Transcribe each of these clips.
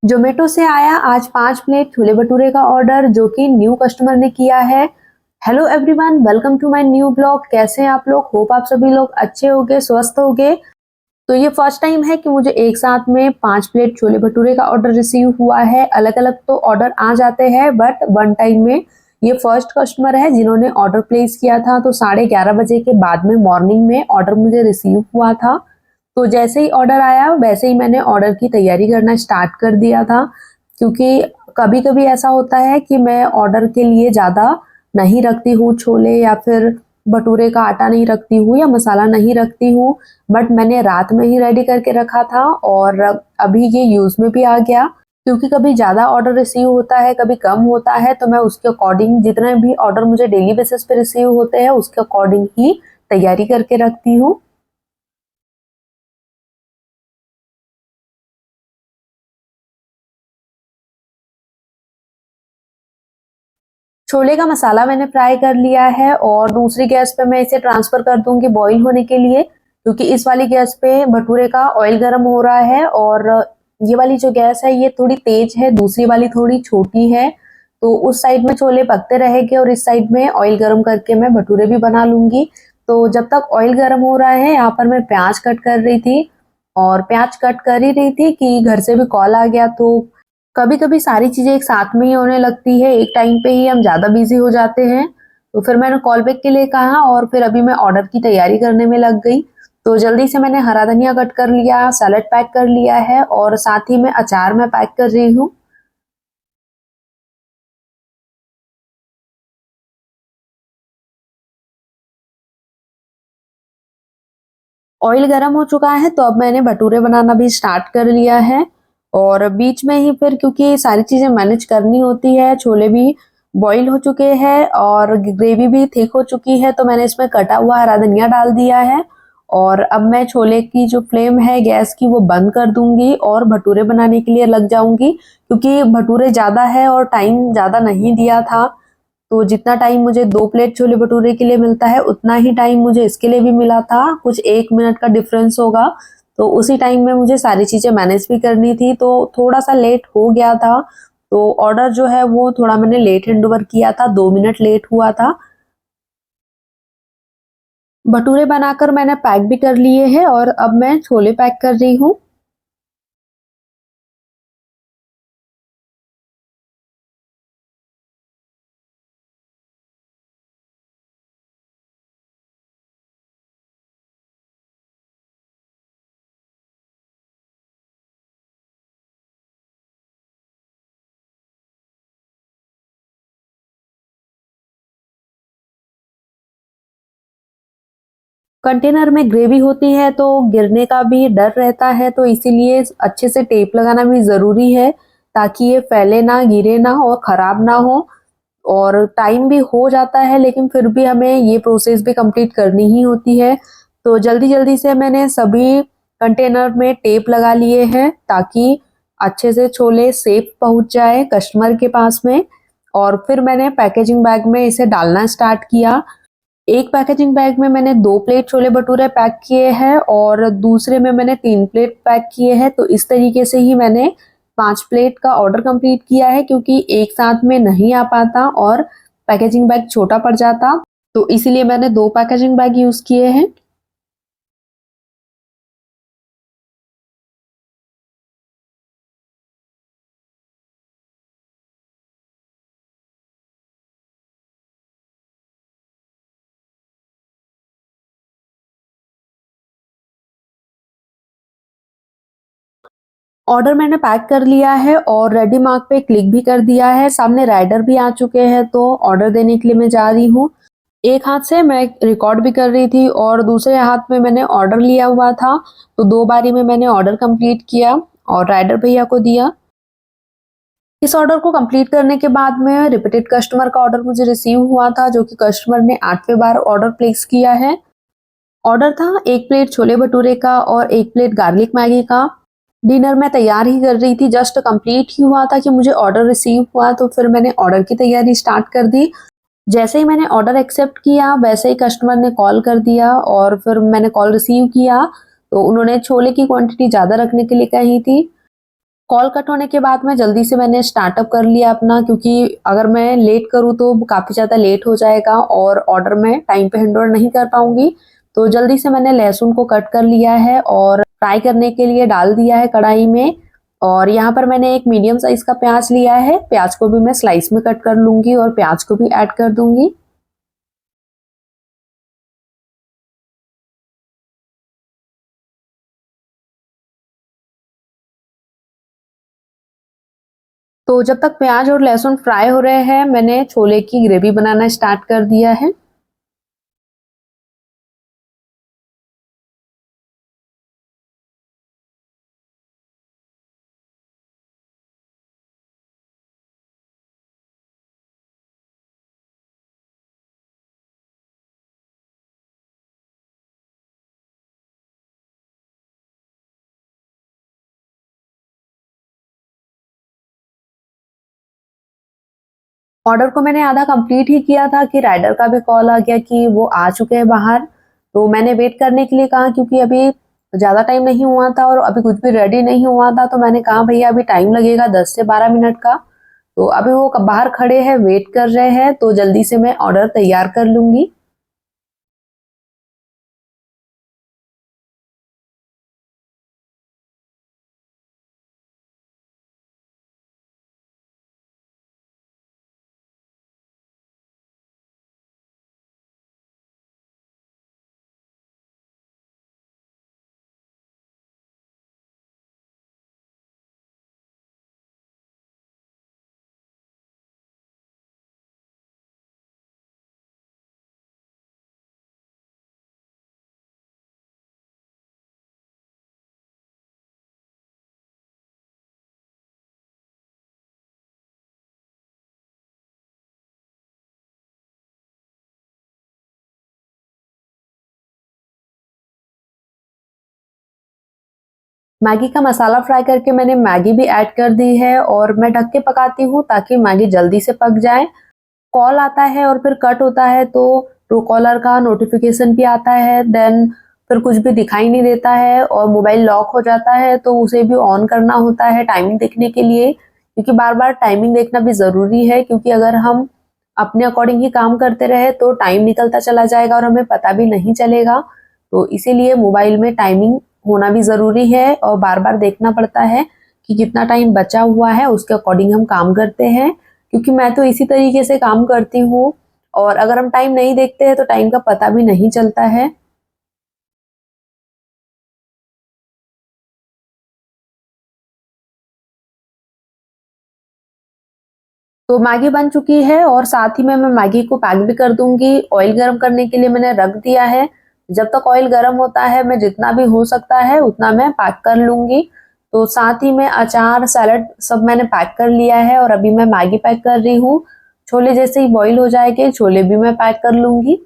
ज़ोमैटो से आया आज 5 प्लेट छोले भटूरे का ऑर्डर जो कि न्यू कस्टमर ने किया है। Hello everyone, welcome to my new blog. कैसे हैं आप लोग? होप आप सभी लोग अच्छे होंगे, स्वस्थ होंगे। तो ये फर्स्ट टाइम है कि मुझे एक साथ में 5 प्लेट छोले भटूरे का ऑर्डर रिसीव हुआ है। अलग-अलग तो ऑर्डर आ जाते हैं बट वन टाइम में ये फर्स्ट कस्टमर है जिन्होंने ऑर्डर प्लेस किया था। तो 11:30 बजे के बाद में मॉर्निंग में ऑर्डर मुझे रिसीव हुआ था। तो जैसे ही ऑर्डर आया वैसे ही मैंने ऑर्डर की तैयारी करना स्टार्ट कर दिया था, क्योंकि कभी-कभी ऐसा होता है कि मैं ऑर्डर के लिए ज़्यादा नहीं रखती हूँ छोले या फिर भटूरे का आटा नहीं रखती हूँ या मसाला नहीं रखती हूँ, बट मैंने रात में ही रेडी करके रखा था और अभी ये यूज़ में भी आ गया। क्योंकि कभी ज़्यादा ऑर्डर रिसीव होता है, कभी कम होता है, तो मैं उसके अकॉर्डिंग जितने भी ऑर्डर मुझे डेली बेसिस पे रिसीव होते हैं उसके अकॉर्डिंग ही तैयारी करके रखती हूँ। छोले का मसाला मैंने फ्राई कर लिया है और दूसरी गैस पे मैं इसे ट्रांसफर कर दूंगी बॉईल होने के लिए, क्योंकि इस वाली गैस पे भटूरे का ऑयल गर्म हो रहा है और ये वाली जो गैस है ये थोड़ी तेज है, दूसरी वाली थोड़ी छोटी है। तो उस साइड में छोले पकते रहेंगे और इस साइड में ऑयल गर्म करके मैं भटूरे भी बना लूंगी। तो जब तक ऑयल गर्म हो रहा है यहाँ पर मैं प्याज कट कर रही थी और प्याज कट कर ही रही थी कि घर से भी कॉल आ गया। तो कभी-कभी सारी चीज़ें एक साथ में ही होने लगती है, एक टाइम पे ही हम ज़्यादा बिज़ी हो जाते हैं। तो फिर मैंने कॉल बैक के लिए कहा और फिर अभी मैं ऑर्डर की तैयारी करने में लग गई। तो जल्दी से मैंने हरा धनिया कट कर लिया, सैलेड पैक कर लिया है और साथ ही में अचार मैं पैक कर रही हूँ। ऑयल गरम हो चुका है तो अब मैंने भटूरे बनाना भी स्टार्ट कर लिया है और बीच में ही फिर क्योंकि सारी चीज़ें मैनेज करनी होती है, छोले भी बॉईल हो चुके हैं और ग्रेवी भी थिक हो चुकी है, तो मैंने इसमें कटा हुआ हरा धनिया डाल दिया है और अब मैं छोले की जो फ्लेम है गैस की वो बंद कर दूंगी और भटूरे बनाने के लिए लग जाऊंगी, क्योंकि भटूरे ज़्यादा है और टाइम ज़्यादा नहीं दिया था। तो जितना टाइम मुझे 2 प्लेट छोले भटूरे के लिए मिलता है उतना ही टाइम मुझे इसके लिए भी मिला था, कुछ 1 मिनट का डिफरेंस होगा। तो उसी टाइम में मुझे सारी चीज़ें मैनेज भी करनी थी, तो थोड़ा-सा लेट हो गया था। तो ऑर्डर जो है वो थोड़ा मैंने लेट हैंडओवर किया था, 2 मिनट लेट हुआ था। भटूरे बनाकर मैंने पैक भी कर लिए हैं और अब मैं छोले पैक कर रही हूँ। कंटेनर में ग्रेवी होती है तो गिरने का भी डर रहता है, तो इसीलिए अच्छे से टेप लगाना भी ज़रूरी है ताकि ये फैले ना, गिरे ना और ख़राब ना हो। और टाइम भी हो जाता है लेकिन फिर भी हमें ये प्रोसेस भी कंप्लीट करनी ही होती है। तो जल्दी-जल्दी से मैंने सभी कंटेनर में टेप लगा लिए हैं ताकि अच्छे से छोले सेफ पहुँच जाए कस्टमर के पास में। और फिर मैंने पैकेजिंग बैग में इसे डालना स्टार्ट किया। एक पैकेजिंग बैग में मैंने 2 प्लेट छोले भटूरे पैक किए हैं और दूसरे में मैंने 3 प्लेट पैक किए हैं। तो इस तरीके से ही मैंने 5 प्लेट का ऑर्डर कंप्लीट किया है, क्योंकि एक साथ में नहीं आ पाता और पैकेजिंग बैग छोटा पड़ जाता। तो इसीलिए मैंने 2 पैकेजिंग बैग यूज़ किए हैं। ऑर्डर मैंने पैक कर लिया है और रेडी मार्क पे क्लिक भी कर दिया है। सामने राइडर भी आ चुके हैं तो ऑर्डर देने के लिए मैं जा रही हूँ। एक हाथ से मैं रिकॉर्ड भी कर रही थी और दूसरे हाथ में मैंने ऑर्डर लिया हुआ था। तो 2 बारी में मैंने ऑर्डर कंप्लीट किया और राइडर भैया को दिया। इस ऑर्डर को कंप्लीट करने के बाद में रिपीटेड कस्टमर का ऑर्डर मुझे रिसीव हुआ था, जो कि कस्टमर ने 8वें बार ऑर्डर प्लेस किया है। ऑर्डर था 1 प्लेट छोले भटूरे का और 1 प्लेट गार्लिक मैगी का। डिनर मैं तैयार ही कर रही थी, जस्ट कंप्लीट ही हुआ था कि मुझे ऑर्डर रिसीव हुआ, तो फिर मैंने ऑर्डर की तैयारी स्टार्ट कर दी। जैसे ही मैंने ऑर्डर एक्सेप्ट किया वैसे ही कस्टमर ने कॉल कर दिया और फिर मैंने कॉल रिसीव किया। तो उन्होंने छोले की क्वांटिटी ज़्यादा रखने के लिए कही थी। कॉल कट होने के बाद में जल्दी से मैंने स्टार्टअप कर लिया अपना, क्योंकि अगर मैं लेट करूँ तो काफ़ी ज़्यादा लेट हो जाएगा और ऑर्डर मैं टाइम पे हैंड ओवर नहीं कर पाऊँगी। तो जल्दी से मैंने लहसुन को कट कर लिया है और फ्राई करने के लिए डाल दिया है कढ़ाई में। और यहाँ पर मैंने एक मीडियम साइज़ का प्याज लिया है, प्याज को भी मैं स्लाइस में कट कर लूँगी और प्याज को भी ऐड कर दूँगी। तो जब तक प्याज और लहसुन फ्राई हो रहे हैं, मैंने छोले की ग्रेवी बनाना स्टार्ट कर दिया है। ऑर्डर को मैंने आधा कंप्लीट ही किया था कि राइडर का भी कॉल आ गया कि वो आ चुके हैं बाहर। तो मैंने वेट करने के लिए कहा, क्योंकि अभी ज़्यादा टाइम नहीं हुआ था और अभी कुछ भी रेडी नहीं हुआ था। तो मैंने कहा भैया अभी टाइम लगेगा 10 से 12 मिनट का। तो अभी वो बाहर खड़े हैं, वेट कर रहे हैं, तो जल्दी से मैं ऑर्डर तैयार कर लूँगी। मैगी का मसाला फ्राई करके मैंने मैगी भी ऐड कर दी है और मैं ढक के पकाती हूँ ताकि मैगी जल्दी से पक जाए। कॉल आता है और फिर कट होता है तो ट्रू कॉलर का नोटिफिकेशन भी आता है, देन फिर कुछ भी दिखाई नहीं देता है और मोबाइल लॉक हो जाता है, तो उसे भी ऑन करना होता है टाइमिंग देखने के लिए, क्योंकि बार बार टाइमिंग देखना भी ज़रूरी है, क्योंकि अगर हम अपने अकॉर्डिंग ही काम करते रहे तो टाइम निकलता चला जाएगा और हमें पता भी नहीं चलेगा। तो इसीलिए मोबाइल में टाइमिंग होना भी ज़रूरी है और बार बार देखना पड़ता है कि कितना टाइम बचा हुआ है, उसके अकॉर्डिंग हम काम करते हैं। क्योंकि मैं तो इसी तरीके से काम करती हूँ और अगर हम टाइम नहीं देखते हैं तो टाइम का पता भी नहीं चलता है। तो मैगी बन चुकी है और साथ ही में मैं मैगी को पैक भी कर दूंगी। ऑयल गरम करने के लिए मैंने रख दिया है। जब तक ऑयल गरम होता है मैं जितना भी हो सकता है उतना मैं पैक कर लूंगी। तो साथ ही में अचार सैलड सब मैंने पैक कर लिया है और अभी मैं मैगी पैक कर रही हूँ। छोले जैसे ही बॉईल हो जाएंगे छोले भी मैं पैक कर लूंगी।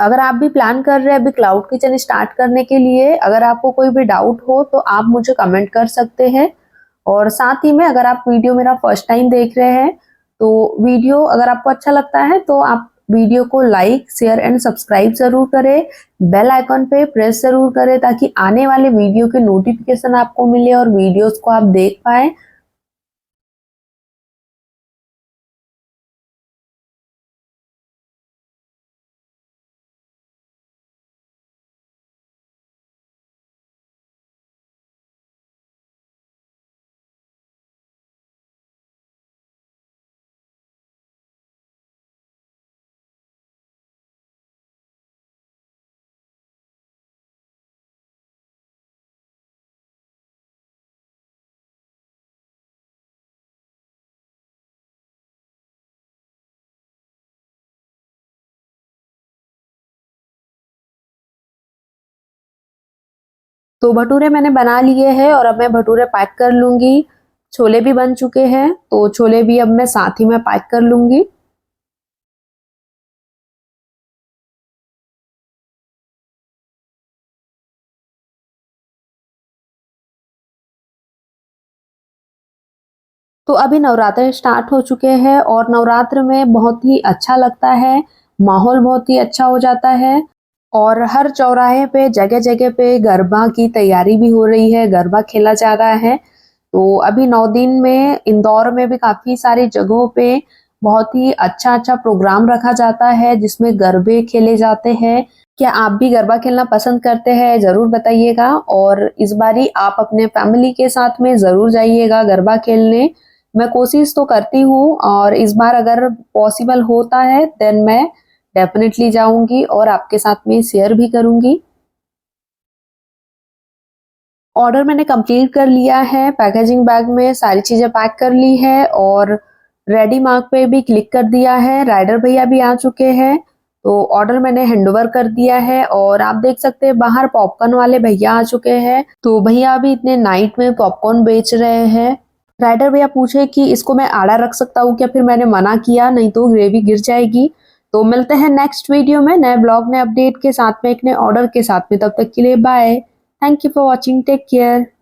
अगर आप भी प्लान कर रहे हैं अभी क्लाउड किचन स्टार्ट करने के लिए, अगर आपको कोई भी डाउट हो तो आप मुझे कमेंट कर सकते हैं। और साथ ही में अगर आप वीडियो मेरा फर्स्ट टाइम देख रहे हैं तो वीडियो अगर आपको अच्छा लगता है तो आप वीडियो को लाइक शेयर एंड सब्सक्राइब जरूर करें। बेल आइकॉन पे प्रेस जरूर करें ताकि आने वाले वीडियो के नोटिफिकेशन आपको मिले और वीडियोस को आप देख पाए। तो भटूरे मैंने बना लिए हैं और अब मैं भटूरे पैक कर लूंगी। छोले भी बन चुके हैं तो छोले भी अब मैं साथ ही में पैक कर लूंगी। तो अभी नवरात्र स्टार्ट हो चुके हैं और नवरात्र में बहुत ही अच्छा लगता है माहौल बहुत ही अच्छा हो जाता है। और हर चौराहे पे जगह जगह पे गरबा की तैयारी भी हो रही है, गरबा खेला जा रहा है। तो अभी 9 दिन में इंदौर में भी काफ़ी सारी जगहों पे बहुत ही अच्छा-अच्छा प्रोग्राम रखा जाता है जिसमें गरबे खेले जाते हैं। क्या आप भी गरबा खेलना पसंद करते हैं? ज़रूर बताइएगा और इस बारी आप अपने फैमिली के साथ में ज़रूर जाइएगा गरबा खेलने। मैं कोशिश तो करती हूँ और इस बार अगर पॉसिबल होता है देन मैं डेफ़िनेटली जाऊँगी और आपके साथ में शेयर भी करूँगी। ऑर्डर मैंने कंप्लीट कर लिया है, पैकेजिंग बैग में सारी चीज़ें पैक कर ली है और रेडी मार्क पे भी क्लिक कर दिया है। राइडर भैया भी आ चुके हैं, तो ऑर्डर मैंने हैंडओवर कर दिया है और आप देख सकते हैं बाहर पॉपकॉर्न वाले भैया आ चुके हैं। तो भैया अभी इतने नाइट में पॉपकॉर्न बेच रहे हैं। राइडर भैया पूछे कि इसको मैं आड़ा रख सकता हूँ क्या? फिर मैंने मना किया, नहीं तो ग्रेवी गिर जाएगी। तो मिलते हैं नेक्स्ट वीडियो में नए ब्लॉग, नए अपडेट के साथ में, एक नए ऑर्डर के साथ में। तब तक के लिए bye. Thank you for watching. Take care.